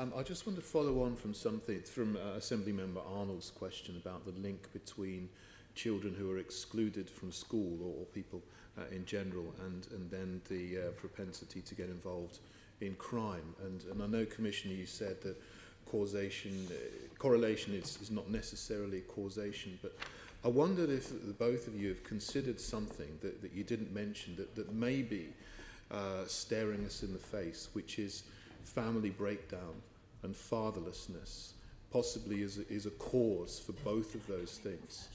I just want to follow on from something from Assemblymember Arnold's question about the link between children who are excluded from school or people in general and then the propensity to get involved in crime. And I know, Commissioner, you said that correlation is not necessarily causation, but I wondered if both of you have considered something that you didn't mention that may be staring us in the face, which is family breakdown and fatherlessness, possibly is a cause for both of those things.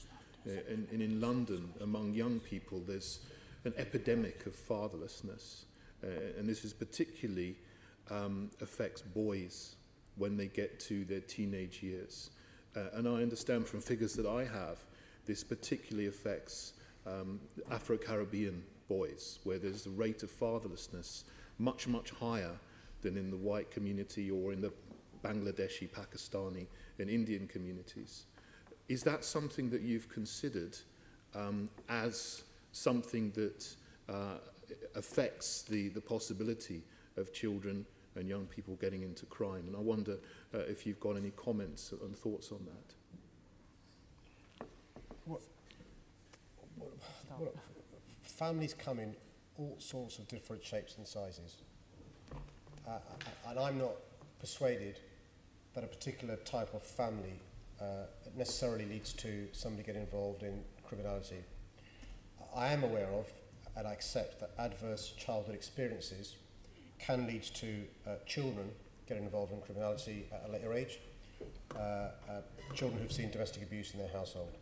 And in London, among young people, there's an epidemic of fatherlessness, and this is particularly affects boys when they get to their teenage years. And I understand from figures that I have, this particularly affects Afro-Caribbean boys, where there's the rate of fatherlessness much, much higher than in the white community or in the Bangladeshi, Pakistani and Indian communities. Is that something that you've considered as something that affects the possibility of children and young people getting into crime? And I wonder if you've got any comments and thoughts on that. Families come in all sorts of different shapes and sizes. And I'm not persuaded that a particular type of family necessarily leads to somebody getting involved in criminality. I am aware of, and I accept, that adverse childhood experiences can lead to children getting involved in criminality at a later age, children who've seen domestic abuse in their household,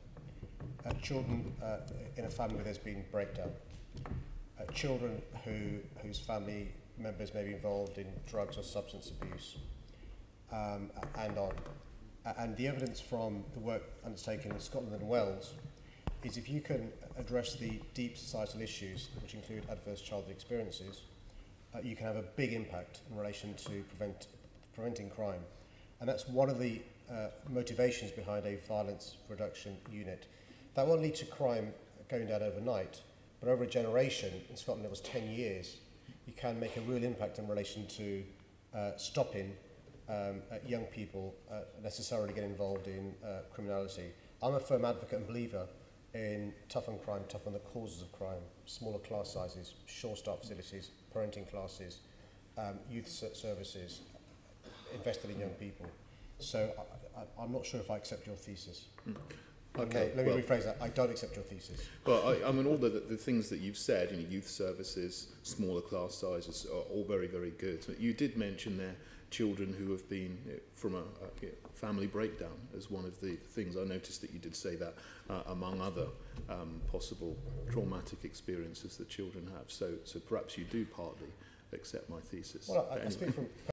children in a family where there's been breakdown, children whose family members may be involved in drugs or substance abuse, and on. And the evidence from the work undertaken in Scotland and Wales is if you can address the deep societal issues, which include adverse childhood experiences, you can have a big impact in relation to preventing crime. And that's one of the motivations behind a violence reduction unit. That won't lead to crime going down overnight, but over a generation, in Scotland it was 10 years, you can make a real impact in relation to stopping young people necessarily get involved in criminality. I'm a firm advocate and believer in tough on crime, tough on the causes of crime, smaller class sizes, shore staff facilities, parenting classes, youth services, invested in young people. So I'm not sure if I accept your thesis. Okay, let me rephrase that. I don't accept your thesis. Well, I mean, all the things that you've said, youth services, smaller class sizes, are all very, very good. You did mention there children who have been from a family breakdown as one of the things. I noticed that you did say that among other possible traumatic experiences that children have. So perhaps you do partly accept my thesis. Well, I speak from